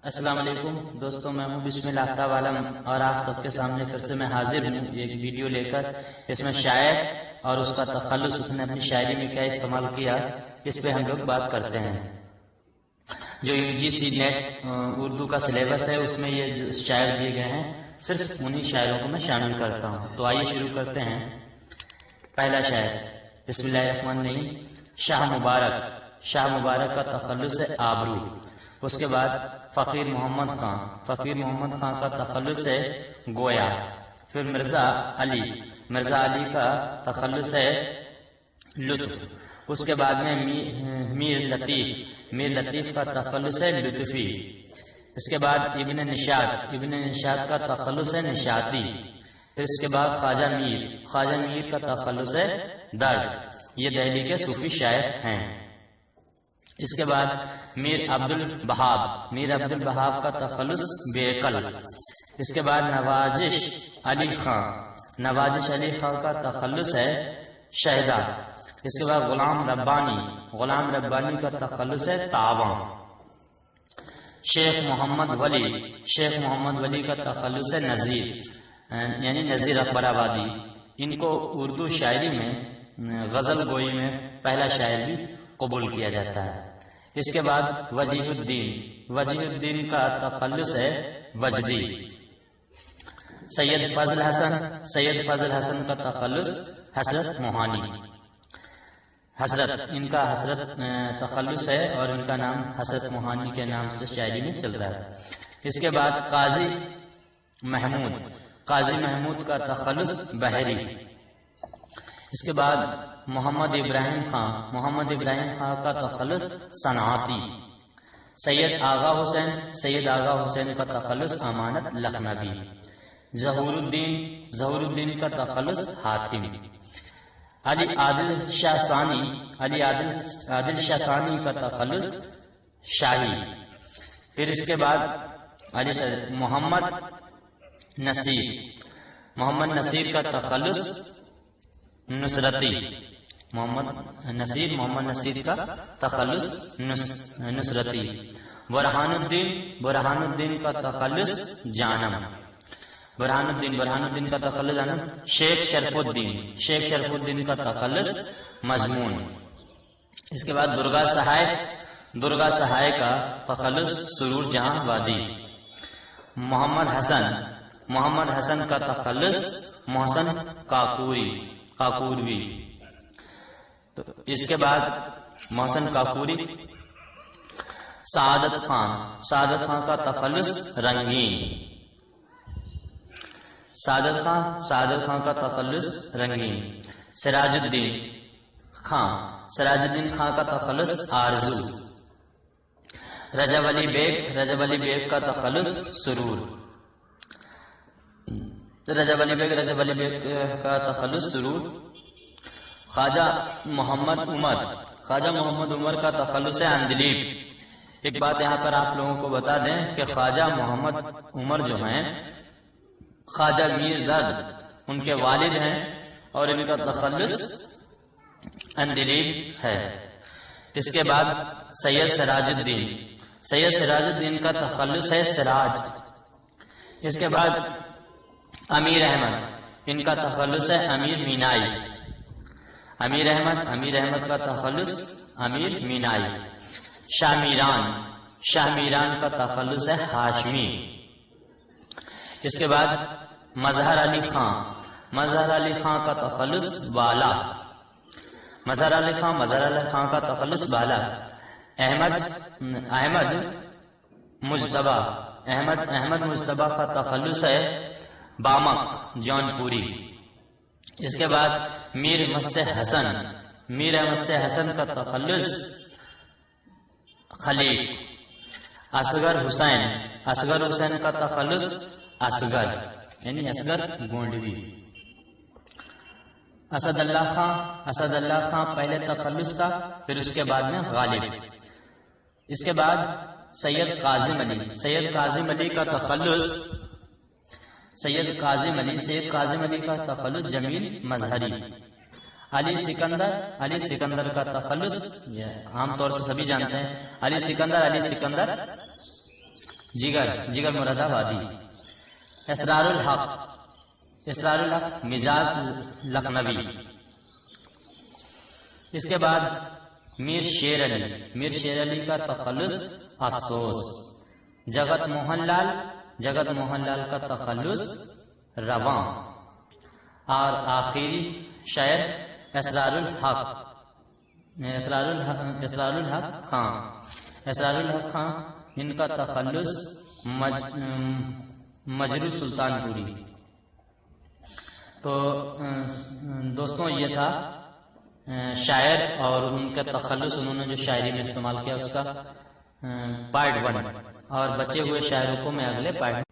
السلام علیکم دوستوں، میں ہوں بسم اللہ آفتاب عالم اور آپ سب کے سامنے پھر سے میں حاضر ہوں ایک ویڈیو لے کر۔ اس میں شاعر اور اس کا تخلص، اس نے اپنی شاعری میں کیا استعمال کیا، اس پہ ہم لوگ بات کرتے ہیں۔ جو UGC نیٹ اردو کا سلیبس ہے اس میں یہ جو شاعر دیے گئے ہیں، صرف انہی شاعروں کو میں شامل کرتا ہوں۔ تو آئیے شروع کرتے ہیں۔ پہلا شاعر، بسم اللہ الرحمن الرحیم۔ شاہ مبارک، شاہ مبارک کا تخلص ہے آبرو۔ اس کے بعد فقیر محمد خان، فقیر محمد خان کا تخلص ہے گویا۔ پھر مرزا علی، مرزا علی کا تخلص ہے لطف۔ اس کے بعد میں میر لطیف، میر لطیف کا تخلص ہے لطفی۔ اس کے بعد ابن نشاط، ابن نشاط کا تخلص ہے نشاطی۔ پھر اس کے بعد خواجہ میر، خواجہ میر کا تخلص ہے درد۔ یہ دہلی کے صوفی شاعر ہیں۔ اس کے بعد میر عبد الوہاب، میر عبد الوہاب کا تخلص بیقل۔ اس کے بعد نوازش علی خان، نوازش علی خان کا تخلص ہے شہدا۔ اس کے بعد غلام ربانی، غلام ربانی کا تخلص ہے تاواں۔ شیخ محمد ولی، شیخ محمد ولی کا تخلص ہے نذیر، یعنی نذیر اکبر آبادی۔ ان کو اردو شاعری میں غزل گوئی میں پہلا شاعر بھی قبول کیا جاتا ہے۔ اس کے بعد وجیہ الدین، وجیہ الدین کا تخلص ہے وجدی۔ سید فضل حسن، سید فضل حسن کا تخلص حسرت موہانی، حسرت ان کا حسرت تخلص ہے اور ان کا نام حسرت موہانی کے نام سے شاعری میں چلتا ہے۔ اس کے بعد قاضی محمود، قاضی محمود کا تخلص بحری۔ اس کے بعد محمد ابراہیم خان، محمد ابراہیم خان کا تخلص صنعتی۔ سید آغا حسین، سید آغا حسین کا تخلص امانت لکھنوی۔ ظہور الدین، ظہور الدین کا تخلص حاتم۔ علی عادل شاہ ثانی، علی عادل شاہ ثانی کا تخلص شاہی۔ پھر اس کے بعد محمد نصیر، محمد نصیر کا تخلص نصرتی۔ محمد نصیر کا تخلص نصرتی۔ برہان الدین، برہان الدین کا تخلص جانم، برہان الدین کا تخلص جانم۔ شیخ شرف الدین، شیخ شرف الدین کا تخلص مضمون۔ اس کے بعد درگا سہائے، درگا سہائے کا تخلص سرور جہاں وادی۔ محمد حسن، محمد حسن کا تخلص محسن کاکوری، کاکوروی۔ تو اس کے بعد محسن کاکوری۔ سعادت خان، سعادت خان کا تخلص رنگین، سعادت خان، سعادت خان کا تخلص رنگین۔ سراج الدین خان، سراج الدین خان کا تخلص آرزو۔ رجب علی بیگ، رجب علی بیگ کا تخلص سرور، رجب علی بیگ، رجب علی بیگ کا تخلص سرور۔ خواجہ محمد عمر، خواجہ محمد عمر کا تخلص ہے اندلیب۔ ایک بات یہاں پر آپ لوگوں کو بتا دیں کہ خواجہ محمد عمر جو ہیں خواجہ میر درد ان کے والد ہیں اور ان کا تخلص اندلیب ہے۔ اس کے بعد سید سراج الدین، سید سراج الدین کا تخلص ہے سراج۔ اس کے بعد امیر احمد، ان کا تخلص ہے امیر مینائی۔ امیر احمد، امیر احمد کا تخلص امیر مینائی۔ شاہ میران، شاہ میران کا تخلص ہے ہاشمی۔ اس کے بعد مظہر علی خان، مظہر علی خان کا تخلص بالا، مظہر علی خان، مظہر علی خان کا تخلص بالا۔ احمد مجتبہ، احمد مجتبہ کا تخلص ہے بامک جون پوری۔ اس کے بعد میر مست حسن، میر مست حسن کا تخلص خلیق۔ اصغر حسین، اصغر حسین کا تخلص اصغر، یعنی اصغر گونڈوی۔ اسد اللہ خان، اسد اللہ خان پہلے تخلص تھا، پھر اس کے بعد میں غالب۔ اس کے بعد سید کاظم علی، سید کاظم علی کا تخلص سید کاظم علی، سید کاظم علی کا تخلص جمیل مظہری۔ علی سکندر، علی سکندر کا تخلص عام طور سے سبھی جانتے ہیں، علی سکندر جگر مراد آبادی. اسرار الحق مجاز لکھنوی. اس کے بعد میر شیر علی کا تخلص افسوس. جگت موہن لال کا تخلص رواں. اور آخری شاعر اسرار الحق خان ان کا تخلص مجروح سلطان پوری. تو دوستوں یہ تھا شاعر اور ان کا تخلص، انہوں نے جو شاعری میں استعمال کیا اس کا پارٹ 1، اور بچے ہوئے شاعروں کو میں اگلے پارٹ